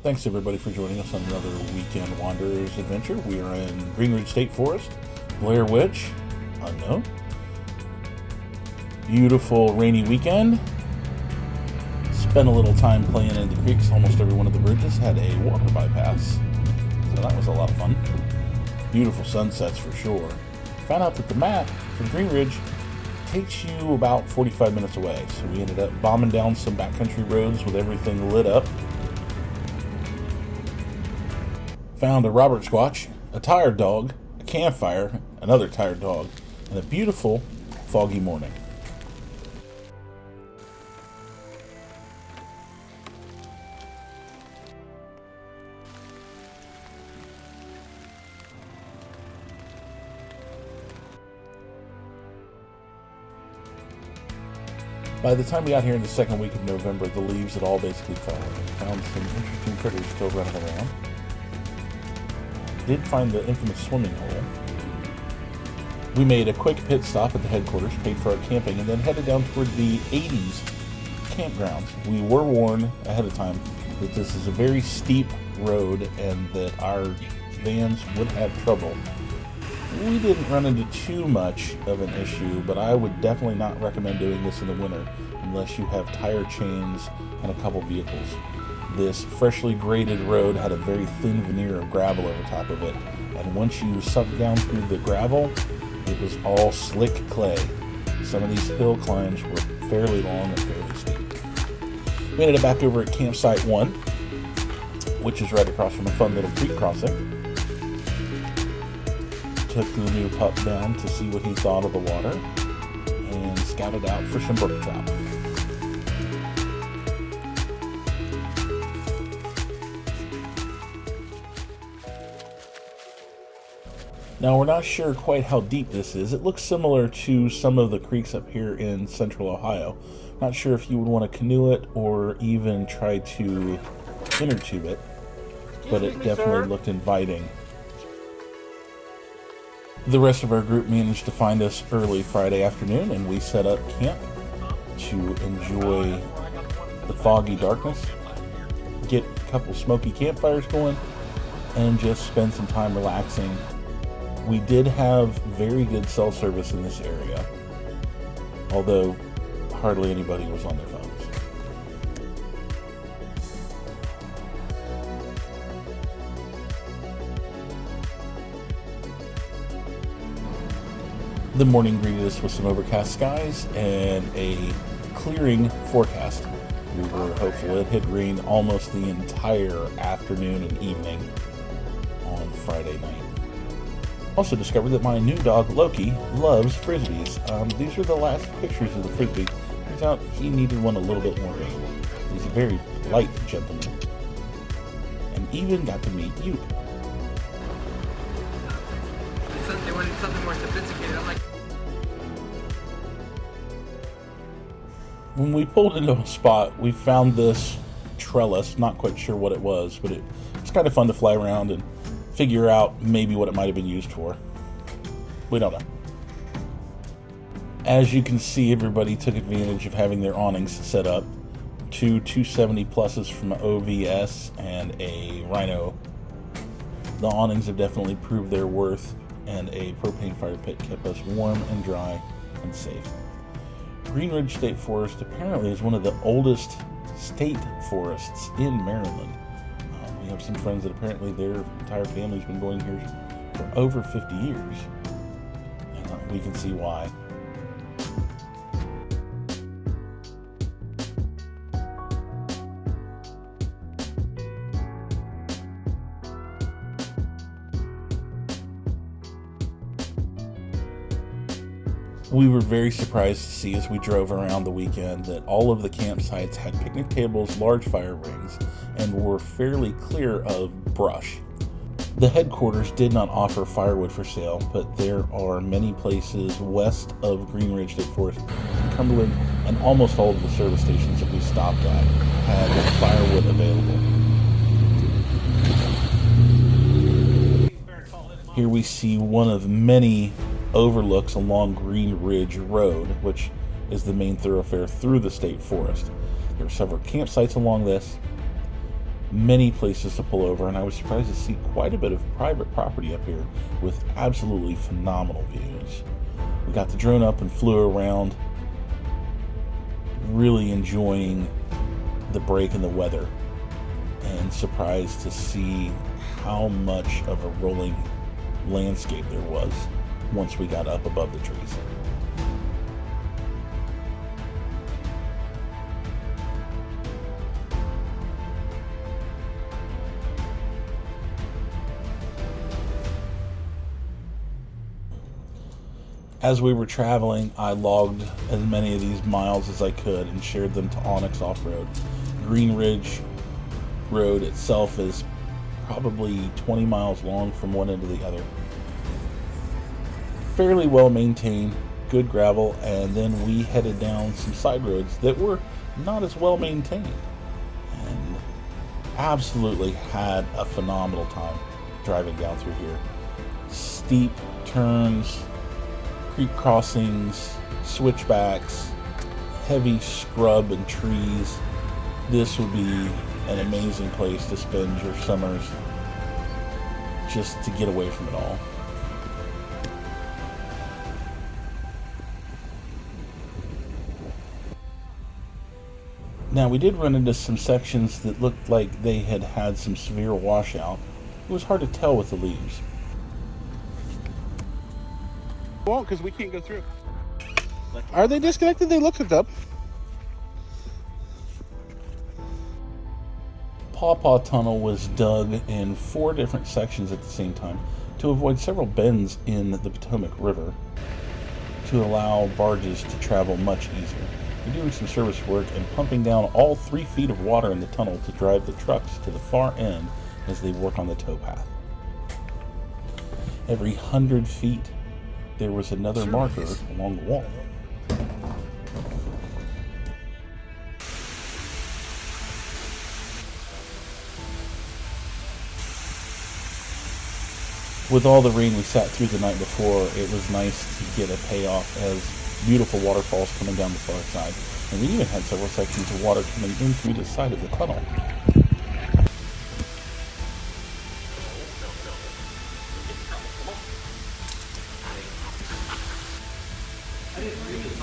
Thanks everybody for joining us on another Weekend Wanderers adventure. We are in Green Ridge State Forest, Blair Witch, unknown. Beautiful rainy weekend. Spent a little time playing in the creeks. Almost every one of the bridges had a water bypass, so that was a lot of fun. Beautiful sunsets for sure. Found out that the map for Green Ridge takes you about 45 minutes away, so we ended up bombing down some backcountry roads with everything lit up. Found a Robert Squatch, a tired dog, a campfire, another tired dog, and a beautiful foggy morning. By the time we got here in the second week of November, the leaves had all basically fallen. We found some interesting critters still running around. Did find the infamous swimming hole. We made a quick pit stop at the headquarters, paid for our camping, and then headed down toward the 80s campgrounds. We were warned ahead of time that this is a very steep road and that our vans would have trouble. We didn't run into too much of an issue, but I would definitely not recommend doing this in the winter unless you have tire chains and a couple vehicles. This freshly graded road had a very thin veneer of gravel over top of it, and once you sunk down through the gravel, it was all slick clay. Some of these hill climbs were fairly long and fairly steep. We ended up back over at Campsite 1, which is right across from a fun little creek crossing. Took the new pup down to see what he thought of the water, and scouted out for some brook trout. Now, we're not sure quite how deep this is. It looks similar to some of the creeks up here in central Ohio. Not sure if you would want to canoe it or even try to inner tube it, but it definitely looked inviting. The rest of our group managed to find us early Friday afternoon, and we set up camp to enjoy the foggy darkness, get a couple smoky campfires going, and just spend some time relaxing. We did have very good cell service in this area, although hardly anybody was on their phones. The morning greeted us with some overcast skies and a clearing forecast. We were hopeful. It had rained almost the entire afternoon and evening on Friday night. Also discovered that my new dog, Loki, loves Frisbees. These are the last pictures of the Frisbee. Turns out he needed one a little bit more visible. He's a very light gentleman. And even got to meet you. They wanted something more sophisticated. I'm like... When we pulled into a spot, we found this trellis. Not quite sure what it was, but it's kind of fun to fly around and figure out maybe what it might have been used for. We don't know. As you can see, everybody took advantage of having their awnings set up. Two 270 pluses from OVS and a Rhino. The awnings have definitely proved their worth, and a propane fire pit kept us warm and dry and safe. Green Ridge State Forest apparently is one of the oldest state forests in Maryland. We have some friends that apparently their entire family's been going here for over 50 years, and we can see why. We were very surprised to see as we drove around the weekend that all of the campsites had picnic tables, large fire rings, and were fairly clear of brush. The headquarters did not offer firewood for sale, but there are many places west of Green Ridge State Forest in Cumberland, and almost all of the service stations that we stopped at had firewood available. Here we see one of many overlooks along Green Ridge Road, which is the main thoroughfare through the state forest. There are several campsites along this, many places to pull over, and I was surprised to see quite a bit of private property up here with absolutely phenomenal views. We got the drone up and flew around, really enjoying the break in the weather, and surprised to see how much of a rolling landscape there was once we got up above the trees. As we were traveling, I logged as many of these miles as I could and shared them to OnX Off-road. Green Ridge Road itself is probably 20 miles long from one end to the other. Fairly well maintained, good gravel, and then we headed down some side roads that were not as well maintained. And absolutely had a phenomenal time driving down through here. Steep turns, creek crossings, switchbacks, heavy scrub and trees. This would be an amazing place to spend your summers, just to get away from it all. Now, we did run into some sections that looked like they had had some severe washout. It was hard to tell with the leaves. Won't, because we can't go through. Are they disconnected? They look hooked up. PawPaw Tunnel was dug in 4 different sections at the same time to avoid several bends in the Potomac River to allow barges to travel much easier. We're doing some service work and pumping down all 3 feet of water in the tunnel to drive the trucks to the far end as they work on the towpath. Every 100 feet, there was another marker along the wall. With all the rain we sat through the night before, it was nice to get a payoff as beautiful waterfalls coming down the far side. And we even had several sections of water coming in through the side of the tunnel.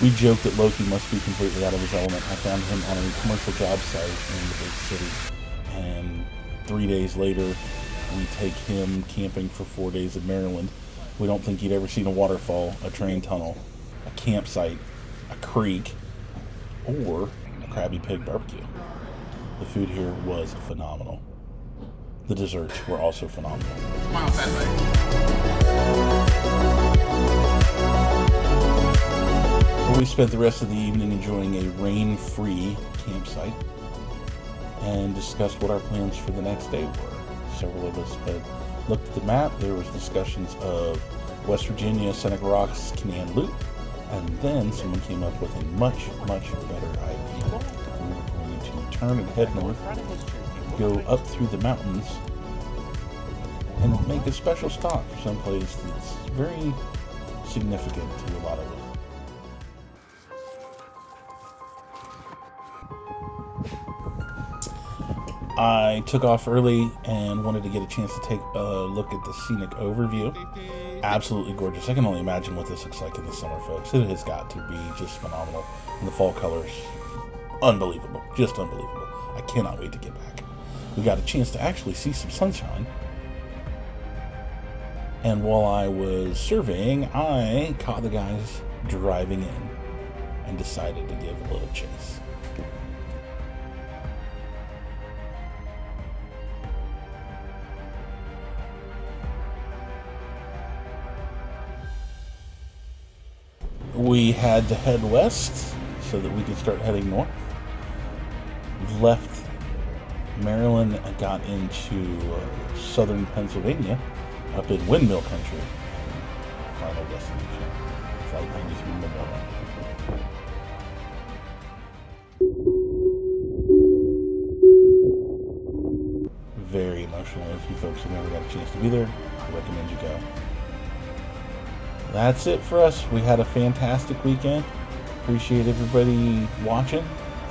We joked that Loki must be completely out of his element. I found him on a commercial job site in the big city. And 3 days later, we take him camping for 4 days in Maryland. We don't think he'd ever seen a waterfall, a train tunnel, a campsite, a creek, or a Krabby Pig barbecue. The food here was phenomenal. The desserts were also phenomenal. Smile, fat We spent the rest of the evening enjoying a rain-free campsite and discussed what our plans for the next day were. Several of us had looked at the map. There was discussions of West Virginia, Seneca Rocks, Canaan Loop, and then someone came up with a much, much better idea. We were going to turn and head north, go up through the mountains, and make a special stop for someplace that's very significant to a lot of us. I took off early and wanted to get a chance to take a look at the scenic overview. Absolutely gorgeous. I can only imagine what this looks like in the summer, folks. It has got to be just phenomenal. And the fall colors, unbelievable. Just unbelievable. I cannot wait to get back. We got a chance to actually see some sunshine. And while I was surveying, I caught the guys driving in and decided to give a little chase. We had to head west so that we could start heading north. Left Maryland and got into southern Pennsylvania, up in Windmill Country. Final destination, Flight 93 Memorial. Very emotional. If you folks have never got a chance to be there, I recommend you go. That's it for us. We had a fantastic weekend. Appreciate everybody watching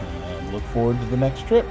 and look forward to the next trip.